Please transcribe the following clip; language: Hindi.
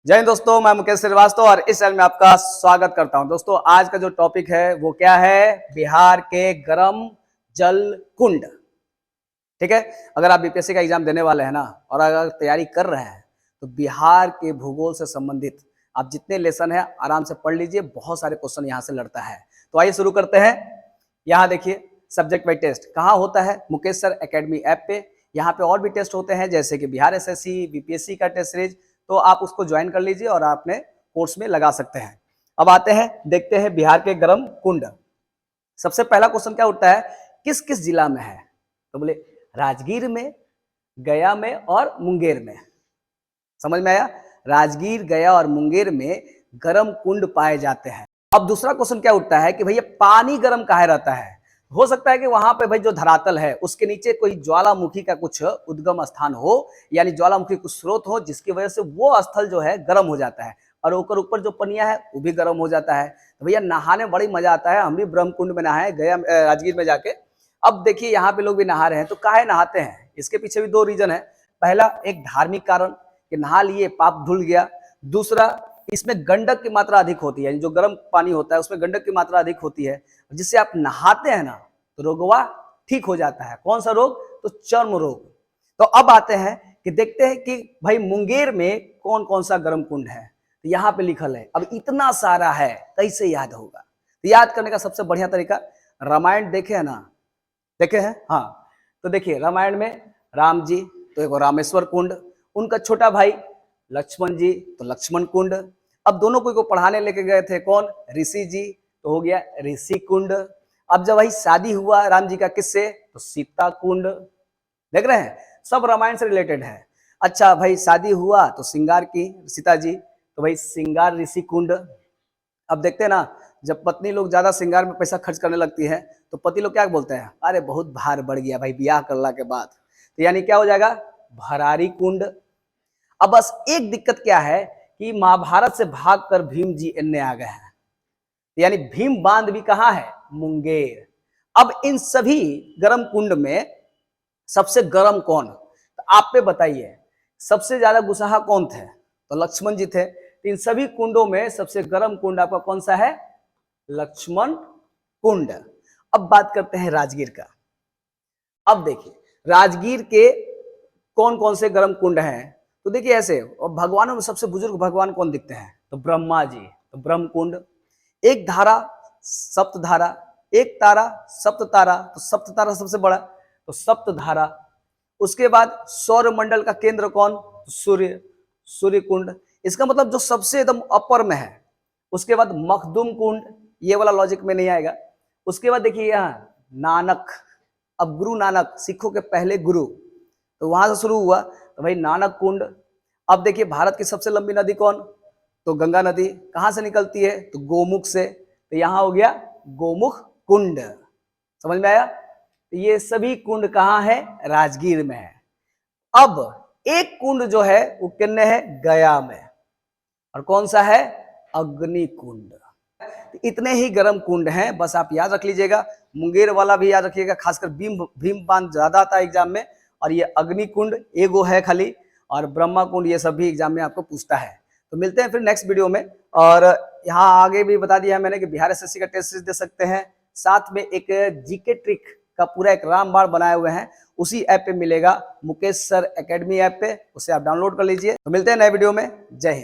जय हिंद दोस्तों, मैं मुकेश श्रीवास्तव और इस चैनल में आपका स्वागत करता हूं। दोस्तों आज का जो टॉपिक है वो क्या है? बिहार के गर्म जल कुंड। ठीक है, अगर आप बीपीएससी का एग्जाम देने वाले हैं ना और अगर तैयारी कर रहे हैं तो बिहार के भूगोल से संबंधित आप जितने लेसन है आराम से पढ़ लीजिए, बहुत सारे क्वेश्चन यहाँ से लड़ता है। तो आइए शुरू करते हैं। यहाँ देखिए सब्जेक्ट वाइज टेस्ट कहाँ होता है? मुकेश सर एकेडमी ऐप पे। यहाँ पे और भी टेस्ट होते हैं जैसे कि बिहार एसएससी, बीपीएससी का टेस्ट सीरीज, तो आप उसको ज्वाइन कर लीजिए और आप अपने कोर्स में लगा सकते हैं। अब आते हैं, देखते हैं बिहार के गर्म कुंड। सबसे पहला क्वेश्चन क्या उठता है, किस किस जिला में है? तो बोले राजगीर में, गया में और मुंगेर में। समझ में आया? राजगीर, गया और मुंगेर में गर्म कुंड पाए जाते हैं। अब दूसरा क्वेश्चन क्या उठता है कि भैया पानी गर्म काहे रहता है? हो सकता है कि वहां पे भाई जो धरातल है उसके नीचे कोई ज्वालामुखी का कुछ उद्गम स्थान हो, यानी ज्वालामुखी कुछ स्रोत हो जिसकी वजह से वो स्थल जो है गर्म हो जाता है और ऊपर जो पनिया है वो भी गर्म हो जाता है। तो भैया नहाने में बड़ी मजा आता है। हम भी ब्रह्म कुंड में नहाए गया राजगीर में जाके। अब देखिए यहाँ पे लोग भी नहा रहे हैं, तो काहे नहाते हैं? इसके पीछे भी दो रीजन है। पहला एक धार्मिक कारण कि नहा लिए पाप धुल गया। दूसरा इसमें गंडक की मात्रा अधिक होती है, जो गर्म पानी होता है उसमें गंडक की मात्रा अधिक होती है, जिससे आप नहाते हैं ना तो रोगवा ठीक हो जाता है। कौन सा रोग? तो चर्म रोग। तो अब आते हैं कि देखते हैं कि भाई मुंगेर में कौन कौन सा गर्म कुंड है। तो यहाँ पे लिखल है, अब इतना सारा है कैसे याद होगा? तो याद करने का सबसे बढ़िया तरीका, रामायण देखे है ना? देखे हैं? हाँ, तो देखिए रामायण में राम जी तो एक रामेश्वर कुंड, उनका छोटा भाई लक्ष्मण जी तो लक्ष्मण कुंड। अब दोनों को पढ़ाने लेके गए थे कौन? ऋषि जी, तो हो गया ऋषि कुंड। अब जब वही शादी हुआ राम जी का किससे? तो सीता कुंड। देख रहे हैं, सब रामायण से रिलेटेड है। अच्छा भाई शादी हुआ तो श्रृंगार की सीता जी, तो भाई श्रृंगार ऋषि कुंड। अब देखते हैं ना, जब पत्नी लोग ज्यादा श्रृंगार में पैसा खर्च करने लगती है तो पति लोग क्या बोलते हैं? अरे बहुत भार बढ़ गया भाई ब्याह करला के बाद। तो यानी क्या हो जाएगा? भरारी कुंड। अब बस एक दिक्कत क्या है कि महाभारत से भागकर भीम जी इन्ने आ गए हैं, यानी भीम बांध भी कहाँ है? मुंगेर। अब इन सभी गर्म कुंड में सबसे गर्म कौन? तो आप पे बताइए, सबसे ज्यादा गुस्साहा कौन थे? तो लक्ष्मण जी थे। तो इन सभी कुंडों में सबसे गर्म कुंड आपका कौन सा है? लक्ष्मण कुंड। अब बात करते हैं राजगीर का। अब देखिए राजगीर के कौन कौन से गर्म कुंड हैं। तो देखिए ऐसे, और भगवानों में सबसे बुजुर्ग भगवान कौन दिखते हैं? तो ब्रह्मा जी, तो ब्रह्म कुंड। एक धारा सप्त धारा, एक तारा सप्त तारा, तो सप्त तारा सबसे बड़ा, तो सप्त धारा। उसके बाद सौर मंडल का केंद्र कौन? तो सूर्य, सूर्य कुंड। इसका मतलब जो सबसे एकदम अपर में है। उसके बाद मखदुम कुंड, ये वाला लॉजिक में नहीं आएगा। उसके बाद देखिए यहाँ नानक। अब गुरु नानक सिखों के पहले गुरु, तो वहां से शुरू हुआ, तो भाई नानक कुंड। अब देखिए भारत की सबसे लंबी नदी कौन? तो गंगा नदी। कहां से निकलती है? तो गोमुख से। तो यहां हो गया गोमुख कुंड। समझ में आया? तो ये सभी कुंड कहां है? राजगीर में है। अब एक कुंड जो है वो किन्ने है? गया में। और कौन सा है? अग्नि कुंड। इतने ही गर्म कुंड हैं, बस आप याद रख लीजिएगा। मुंगेर वाला भी याद रखिएगा, खासकर भीम बांध ज्यादा आता है एग्जाम में। और ये अग्नि कुंड एगो है खाली, और ब्रह्मा कुंड, ये सब भी एग्जाम में आपको पूछता है। तो मिलते हैं फिर नेक्स्ट वीडियो में। और यहाँ आगे भी बता दिया है मैंने कि बिहार एसएससी का टेस्ट सीरीज दे सकते हैं, साथ में एक जीके ट्रिक का पूरा एक रामबाण बनाए हुए हैं, उसी ऐप पे मिलेगा, मुकेश सर एकेडमी ऐप पे, उसे आप डाउनलोड कर लीजिए। तो मिलते हैं नए वीडियो में। जय हिंद।